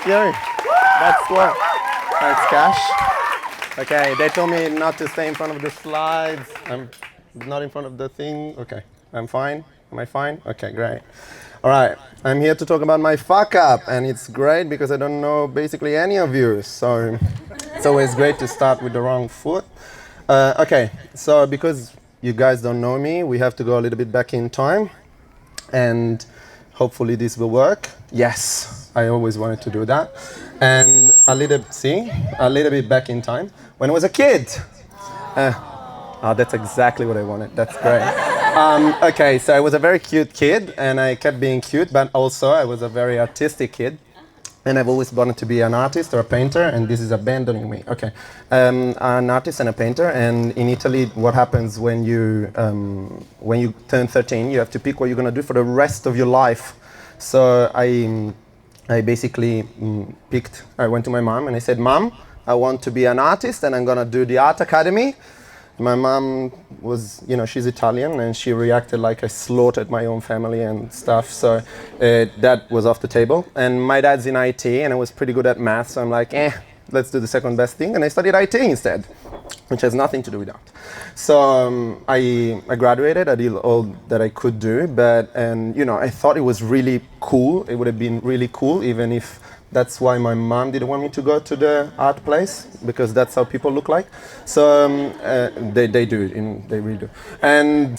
Thank you. That's what. Thanks, Cash. Okay, they told me not to stay in front of the slides. I'm not in front of the thing. Okay, I'm fine. Am I fine? Okay, great. All right, I'm here to talk about my fuck up, and it's great because I don't know basically any of you, so it's always great to start with the wrong foot. Okay, so because you guys don't know me, we have to go a little bit back in time, and hopefully this will work. Yes, I always wanted to do that. And a little bit back in time when I was a kid. Oh, that's exactly what I wanted. That's great. Okay, so I was a very cute kid, and I kept being cute, but also I was a very artistic kid. And I've always wanted to be an artist or a painter, and this is abandoning me. Okay, an artist and a painter, and in Italy, what happens when you turn 13, you have to pick what you're gonna do for the rest of your life. So I basically picked. I went to my mom and I said, "Mom, I want to be an artist, and I'm gonna do the art academy." My mom was, she's Italian, and she reacted like I slaughtered my own family and stuff. So that was off the table. And my dad's in IT, and I was pretty good at math. So I'm like, let's do the second best thing. And I studied IT instead, which has nothing to do with art. So I graduated. I did all that I could do. But I thought it was really cool. It would have been really cool, even if that's why my mom didn't want me to go to the art place, because that's how people look like. So they do, they really do. And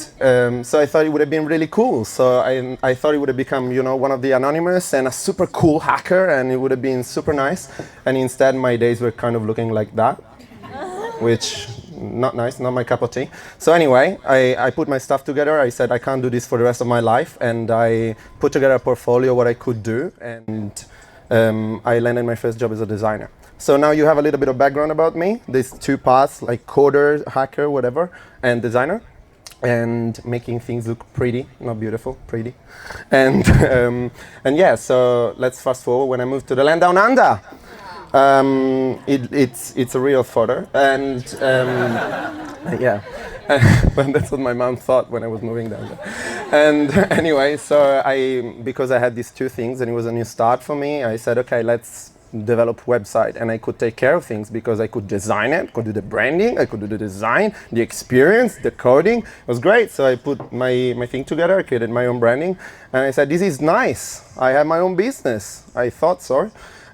so I thought it would have been really cool. So I thought it would have become, one of the anonymous and a super cool hacker, and it would have been super nice. And instead, my days were kind of looking like that, which not nice, not my cup of tea. So anyway, I put my stuff together. I said I can't do this for the rest of my life, and I put together a portfolio what I could do, and I landed my first job as a designer. So now you have a little bit of background about me. These two paths, like coder, hacker, whatever, and designer, and making things look pretty, not beautiful, pretty. And yeah, so let's fast forward when I moved to the land down under. It's a real photo, and yeah. But that's what my mom thought when I was moving down there. And anyway, so because I had these two things and it was a new start for me, I said, okay, let's develop a website. And I could take care of things because I could design it, could do the branding, I could do the design, the experience, the coding. It was great. So I put my thing together, I created my own branding, and I said, this is nice. I have my own business. I thought so.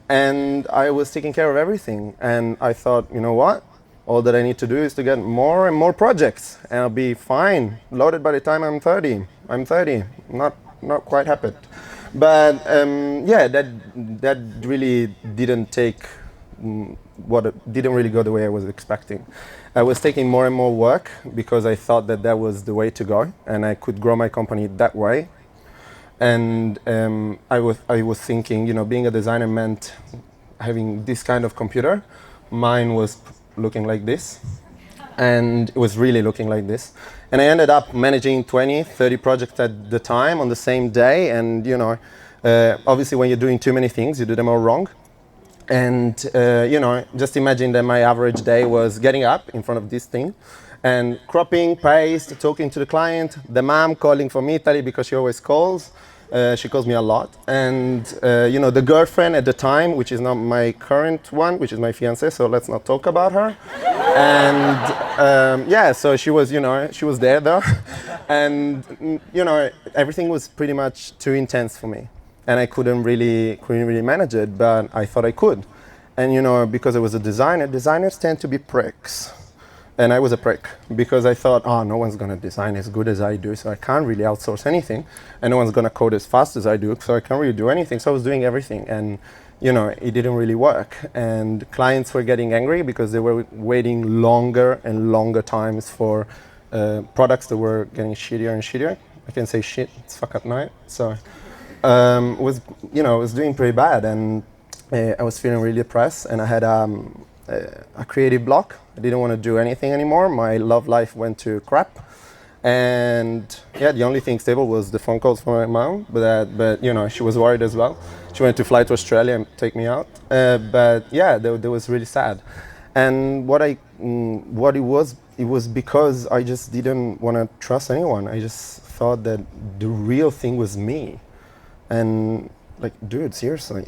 And I was taking care of everything. And I thought, you know what? All that I need to do is to get more and more projects, and I'll be fine, loaded by the time I'm 30. I'm 30, not quite happy. But yeah, that really didn't didn't really go the way I was expecting. I was taking more and more work because I thought that was the way to go, and I could grow my company that way. And I was thinking, being a designer meant having this kind of computer. Mine was looking like this, and it was really looking like this, and I ended up managing 20-30 projects at the time on the same day. And obviously when you're doing too many things, you do them all wrong. And just imagine that my average day was getting up in front of this thing and cropping, paste, talking to the client, the mom calling from Italy because she always calls. She calls me a lot. And, the girlfriend at the time, which is not my current one, which is my fiancée, so let's not talk about her. And, yeah, so she was, she was there though. And, everything was pretty much too intense for me. And I couldn't really manage it, but I thought I could. And, because I was a designer, designers tend to be pricks. And I was a prick because I thought, no one's going to design as good as I do, so I can't really outsource anything. And no one's going to code as fast as I do, so I can't really do anything. So I was doing everything, and it didn't really work. And clients were getting angry because they were waiting longer and longer times for products that were getting shittier and shittier. I can say shit, it's Fuckup Night. So it was doing pretty bad, and I was feeling really depressed, and I had a creative block. I didn't want to do anything anymore. My love life went to crap, and yeah, the only thing stable was the phone calls from my mom. But she was worried as well. She wanted to fly to Australia and take me out. But yeah, that was really sad. And what it was because I just didn't want to trust anyone. I just thought that the real thing was me, and like, dude, seriously,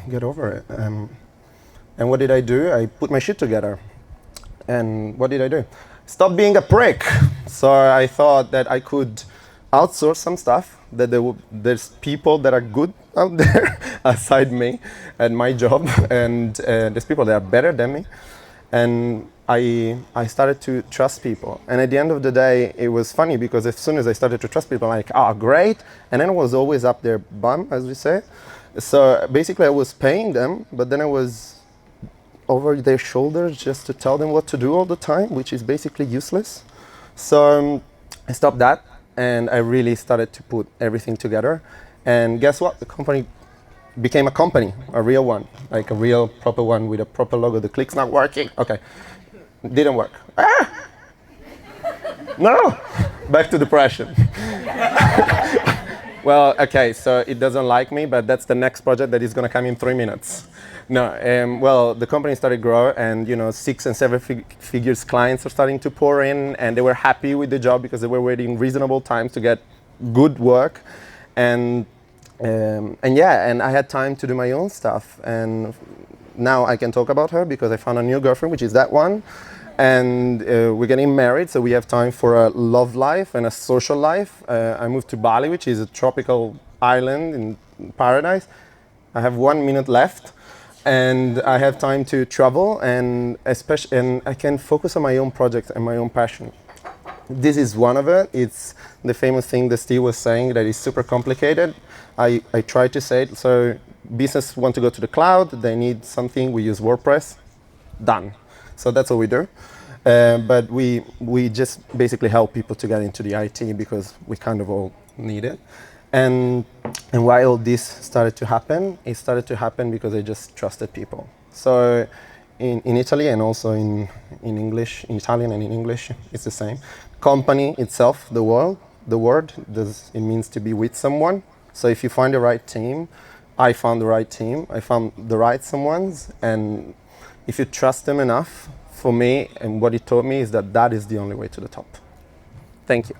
get over it. And what did I do? I put my shit together. And what did I do? Stop being a prick. So I thought that I could outsource some stuff, that there's people that are good out there aside me and my job, and there's people that are better than me. And I started to trust people. And at the end of the day, it was funny because as soon as I started to trust people, I'm like, oh, great. And then I was always up their bum, as we say. So basically I was paying them, but then I was over their shoulders just to tell them what to do all the time, which is basically useless. So I stopped that, and I really started to put everything together. And guess what? The company became a company, a real one, like a real proper one with a proper logo. The click's not working. Okay, didn't work. Ah! No, back to depression. Well, okay, so it doesn't like me, but that's the next project that is going to come in 3 minutes. No, well, the company started growing, and 6 and 7 figures clients are starting to pour in, and they were happy with the job because they were waiting reasonable times to get good work, and yeah, and I had time to do my own stuff, and now I can talk about her because I found a new girlfriend, which is that one. And we're getting married, so we have time for a love life and a social life. I moved to Bali, which is a tropical island in paradise. I have 1 minute left, and I have time to travel, and I can focus on my own projects and my own passion. This is one of it. It's the famous thing that Steve was saying that is super complicated. I try to say it. So business want to go to the cloud. They need something. We use WordPress. Done. So that's what we do. But we just basically help people to get into the IT because we kind of all need it. And why all this started to happen, it started to happen because I just trusted people. So in Italy and also in English, in Italian and in English, it's the same. Company itself, the word, it means to be with someone. So if you find the right team, I found the right team, I found the right someones, and if you trust them enough, for me, and what it taught me is that is the only way to the top. Thank you.